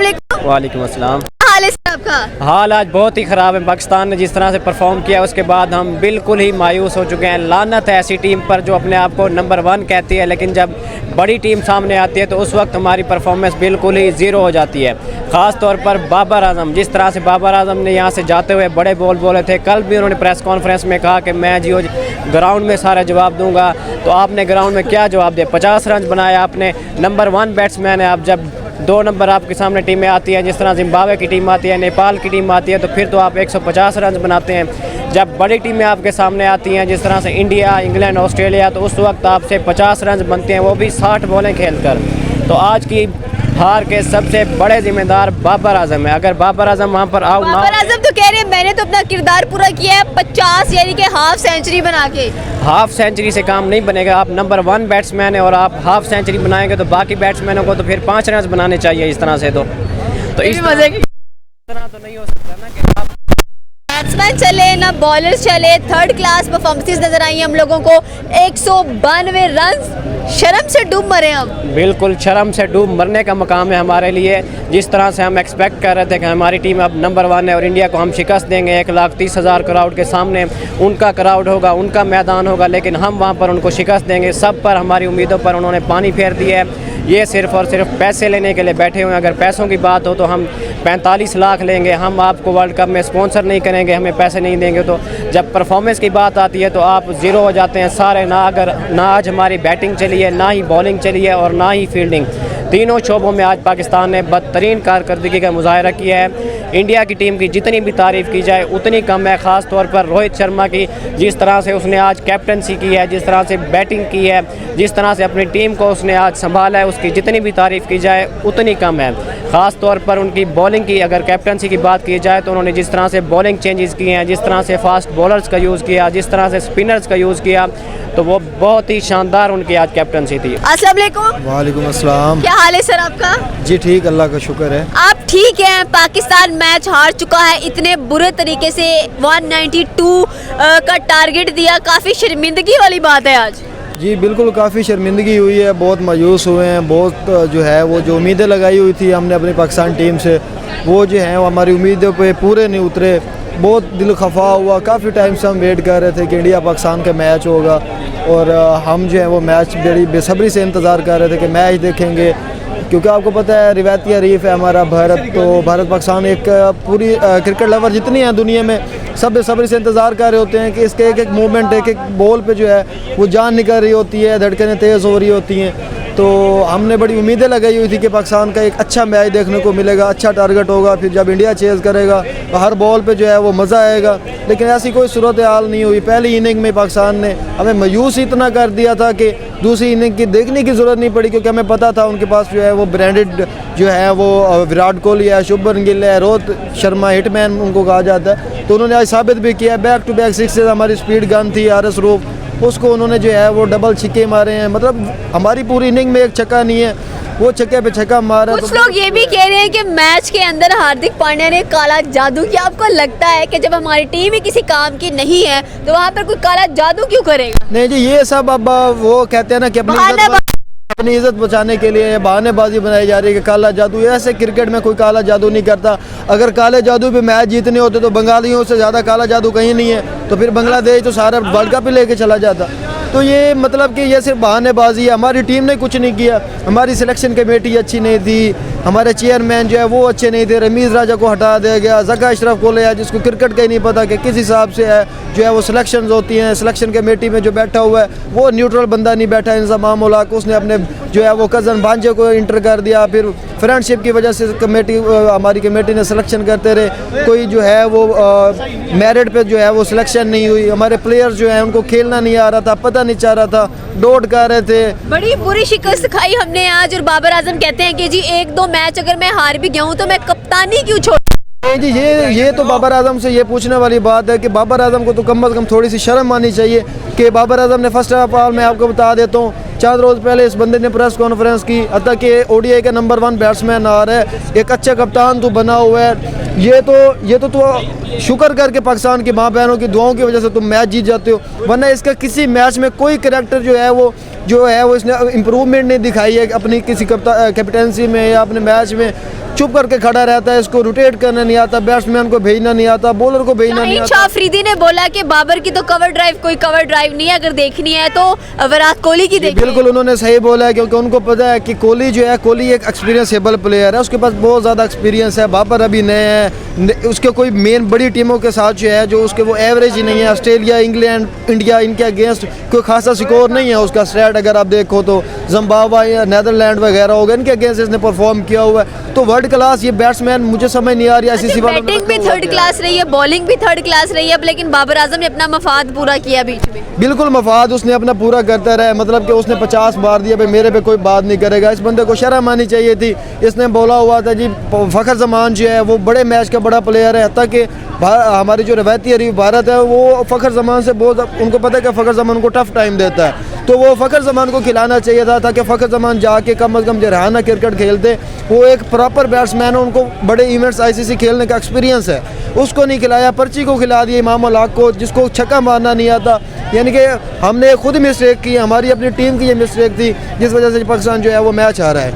वालेकुम। वालेकुम अस्सलाम। हाल है सर आपका? हाल आज बहुत ही ख़राब है। पाकिस्तान ने जिस तरह से परफॉर्म किया उसके बाद हम बिल्कुल ही मायूस हो चुके हैं। लानत है ऐसी टीम पर जो अपने आप को नंबर 1 कहती है, लेकिन जब बड़ी टीम सामने आती है तो उस वक्त हमारी परफॉर्मेंस बिल्कुल ही ज़ीरो हो जाती है। ख़ास तौर पर बाबर आजम, जिस तरह से बाबर आजम ने यहाँ से जाते हुए बड़े बॉल बोले थे। कल भी उन्होंने प्रेस कॉन्फ्रेंस में कहा कि मैं जियो ग्राउंड में सारा जवाब दूंगा। तो आपने ग्राउंड में क्या जवाब दिया? 50 रन बनाया आपने। नंबर 1 बैट्समैन है आप। जब 2 नंबर आपके सामने टीमें आती हैं, जिस तरह जिम्बाब्वे की टीम आती है, नेपाल की टीम आती है, तो फिर तो आप 150 रन बनाते हैं। जब बड़ी टीमें आपके सामने आती हैं, जिस तरह से इंडिया, इंग्लैंड, ऑस्ट्रेलिया, तो उस वक्त आपसे 50 रन बनते हैं, वो भी 60 बॉलें खेलकर। तो आज की हार के सबसे बड़े जिम्मेदार बाबर आजम है। अगर बाबर आजम वहाँ पर आउट ना, बाबर आजम तो कह रहे हैं मैंने तो अपना किरदार पूरा किया है 50 यानी कि हाफ सेंचुरी बना के। हाफ सेंचुरी से काम नहीं बनेगा। आप नंबर 1 बैट्समैन है और आप हाफ सेंचुरी बनाएंगे तो बाकी बैट्समैनों को तो फिर 5 रन बनाने चाहिए इस तरह से। तो इस मजे की तरह तो नहीं हो सकता ना कि आप बैट्समैन चले ना बॉलर्स चले। थर्ड क्लास परफॉर्मेंसेस नजर आई हम लोगों को। 192 रन, शर्म से डूब मरे हम। बिल्कुल शर्म से डूब मरने का मकाम है हमारे लिए। जिस तरह से हम एक्सपेक्ट कर रहे थे कि हमारी टीम अब नंबर 1 है और इंडिया को हम शिकस्त देंगे 1,30,000 क्राउड के सामने। उनका क्राउड होगा, उनका मैदान होगा, लेकिन हम वहाँ पर उनको शिकस्त देंगे। सब पर हमारी उम्मीदों पर उन्होंने पानी फेर दिया है। ये सिर्फ़ और सिर्फ पैसे लेने के लिए बैठे हुए हैं। अगर पैसों की बात हो तो हम 45 लाख लेंगे, हम आपको वर्ल्ड कप में स्पॉन्सर नहीं करेंगे, हमें पैसे नहीं देंगे। तो जब परफॉर्मेंस की बात आती है तो आप ज़ीरो हो जाते हैं सारे। ना आज हमारी बैटिंग चली है, ना ही बॉलिंग चली है और ना ही फील्डिंग। तीनों शोबों में आज पाकिस्तान ने बदतरीन कारकर्दगी का मुजाहरा किया है। इंडिया की टीम की जितनी भी तारीफ़ की जाए उतनी कम है। ख़ास तौर पर रोहित शर्मा की, जिस तरह से उसने आज कैप्टनसी की है, जिस तरह से बैटिंग की है, जिस तरह से अपनी टीम को उसने आज संभाला है, उसकी जितनी भी तारीफ़ की जाए उतनी कम है। ख़ास तौर पर उनकी बॉलिंग की अगर कैप्टनसी की बात की जाए तो उन्होंने जिस तरह से बॉलिंग चेंजेस किए हैं, जिस तरह से फास्ट बॉलर्स का यूज़ किया, जिस तरह से स्पिनर्स का यूज़ किया, तो वो बहुत ही शानदार उनकी आज कैप्टनसी थी। अस्सलाम वालेकुम। वालेकुम अस्सलाम। क्या हाल है सर आपका? जी ठीक, अल्लाह का शुक्र है। आप ठीक हैं? पाकिस्तान मैच हार चुका है इतने बुरे तरीके से। 192 का टारगेट दिया, काफ़ी शर्मिंदगी वाली बात है आज। जी बिल्कुल, काफ़ी शर्मिंदगी हुई है, बहुत मायूस हुए हैं। बहुत जो है वो जो उम्मीदें लगाई हुई थी हमने अपनी पाकिस्तान टीम से, वो जो है वो हमारी उम्मीदों पे पूरे नहीं उतरे। बहुत दिल खफा हुआ। काफ़ी टाइम से हम वेट कर रहे थे कि इंडिया पाकिस्तान का मैच होगा और हम जो है वो मैच बड़ी बेसब्री से इंतज़ार कर रहे थे कि मैच देखेंगे, क्योंकि आपको पता है रिवायती हरीफ है हमारा भारत। तो भारत पाकिस्तान एक पूरी क्रिकेट लवर जितनी है दुनिया में, सब बेसब्री से इंतज़ार कर रहे होते हैं कि इसके एक एक मूवमेंट, एक एक बॉल पे जो है वो जान निकल रही होती है, धड़कनें तेज़ हो रही होती हैं। तो हमने बड़ी उम्मीदें लगाई हुई थी कि पाकिस्तान का एक अच्छा मैच देखने को मिलेगा, अच्छा टारगेट होगा, फिर जब इंडिया चेज़ करेगा तो हर बॉल पे जो है वो मज़ा आएगा। लेकिन ऐसी कोई सूरत हाल नहीं हुई। पहली इनिंग में पाकिस्तान ने हमें मायूस इतना कर दिया था कि दूसरी इनिंग की देखने की ज़रूरत नहीं पड़ी, क्योंकि हमें पता था उनके पास जो है वो ब्रांडेड जो है वो विराट कोहली है, शुभमन गिल है, रोहित शर्मा हिटमैन उनको कहा जाता है। तो उन्होंने आज साबित भी किया। बैक टू बैक सिक्सेस, हमारी स्पीड गन थी RS रूफ, उसको उन्होंने जो है वो डबल छक्के मारे हैं। मतलब हमारी पूरी इनिंग में एक छक्का नहीं है, वो छक्के पे छक्का मारा। कुछ लोग ये भी कह रहे हैं कि मैच के अंदर हार्दिक पांड्या ने काला जादू किया। आपको लगता है कि जब हमारी टीम ही किसी काम की नहीं है तो वहाँ पर कोई काला जादू क्यों करेगा? नहीं जी, ये सब अब वो कहते हैं ना कि अपनी इज्जत बचाने के लिए बहानेबाजी बनाई जा रही है कि काला जादू। ऐसे क्रिकेट में कोई काला जादू नहीं करता। अगर काले जादू पे मैच जीतने होते तो बंगालियों से ज़्यादा काला जादू कहीं नहीं है, तो फिर बांग्लादेश तो सारा वर्ल्ड कप ही लेके चला जाता। तो ये मतलब कि ये सिर्फ बहानेबाजी है। हमारी टीम ने कुछ नहीं किया। हमारी सिलेक्शन कमेटी अच्छी नहीं थी, हमारे चेयरमैन जो है वो अच्छे नहीं थे। रमीज़ राजा को हटा दिया गया। ज़का अशरफ को ले आया, जिसको क्रिकेट का ही नहीं पता कि किस हिसाब से है जो है वो सिलेक्शन होती हैं। सिलेक्शन कमेटी में जो बैठा हुआ है वो न्यूट्रल बंदा नहीं बैठा। इंतज़ाम उल हक, उसने अपने जो है वो कज़न भांजे को इंटर कर दिया। फिर फ्रेंडशिप की वजह से कमेटी, हमारी कमेटी ने सिलेक्शन करते रहे। कोई जो है वो मेरिट पे जो है वो सिलेक्शन नहीं हुई। हमारे प्लेयर्स जो है उनको खेलना नहीं आ रहा था, पता नहीं चल रहा था, डोट कर रहे थे। बड़ी बुरी शिकस्त खाई हमने आज। और बाबर आजम कहते हैं कि जी 1-2 मैच अगर मैं हार भी गया हूँ तो मैं कप्तानी क्यों छोड़। नहीं जी, ये तो बाबर आजम से ये पूछने वाली बात है कि बाबर आजम को तो कम से कम थोड़ी सी शर्म आनी चाहिए कि बाबर आजम ने फर्स्ट ऑफ ऑल मैं आपको बता देता हूँ 4 रोज़ पहले इस बंदे ने प्रेस कॉन्फ्रेंस की, अतः कि ODI का नंबर 1 बैट्समैन आ रहा है, एक अच्छा कप्तान तो बना हुआ है। ये तो शुक्र करके पाकिस्तान की माँ बहनों की दुआओं की वजह से तुम मैच जीत जाते हो, वरना इसका किसी मैच में कोई करैक्टर जो है वो इसने इम्प्रूवमेंट नहीं दिखाई है अपनी किसी कैप्टनसी में या अपने मैच में। चुप करके खड़ा रहता है, इसको रोटेट करना नहीं आता, बैट्समैन को भेजना नहीं आता, बॉलर को भेजना नहीं शाहीन आता। शाह अफरीदी ने बोला कि बाबर की तो कवर ड्राइव कोई कवर ड्राइव नहीं है, अगर देखनी है तो विराट कोहली की देखनी है। बिल्कुल उन्होंने सही बोला है, क्योंकि उनको पता है कि कोहली जो है, कोहली एक एक्सपीरियंसेबल प्लेयर है, उसके पास बहुत ज़्यादा एक्सपीरियंस है। बाबर अभी नए हैं, उसके कोई मेन बड़ी टीमों के साथ जो है, जो उसके वो एवरेज ही नहीं है। ऑस्ट्रेलिया, इंग्लैंड, इंडिया, इनके अगेंस्ट कोई खासा स्कोर नहीं है उसका। स्टैट अगर आप देखो तो जिम्बाब्वे या नीदरलैंड वगैरह हो गए, इनके अगेंस्ट इसने परफॉर्म किया हुआ है। तो वर्ल्ड क्लास ये बैट्समैन, मुझे समझ नहीं आ रही ICC वालों ने बैटिंग भी थर्ड क्लास रही है, बॉलिंग भी थर्ड क्लास रही है, लेकिन बाबर आजम ने अपना मफाद पूरा किया बीच में। बिल्कुल मफाद उसने अपना पूरा करता रहा, मतलब कि उसने 50 बार दिया, भाई मेरे पे कोई बात नहीं करेगा। इस बंदे को शर्म आनी चाहिए थी। इसने बोला हुआ था जी फ़खर ज़मान जो है वो बड़े मैच का बड़ा प्लेयर है, ताकि हमारी जो रवायती हरीफ भारत है वो फ़खर ज़मान से बहुत, उनको पता है कि फ़खर ज़मान को टफ टाइम देता है, तो वो फ़खर ज़मान को खिलाना चाहिए था, ताकि फ़खर ज़मान जाके कम अज़ कम जरहाना क्रिकेट खेलते। वो एक प्रॉपर बैट्समैन है, उनको बड़े इवेंट्स ICC खेलने का एक्सपीरियंस है, उसको नहीं खिलाया। पर्ची को खिला दिया इमाम उल हक को, जिसको छक्का मारना नहीं आता। यानी कि हमने खुद मिस्टेक की, हमारी अपनी टीम की ये मिस्टेक थी, जिस वजह से पाकिस्तान जो है वो मैच आ रहा है।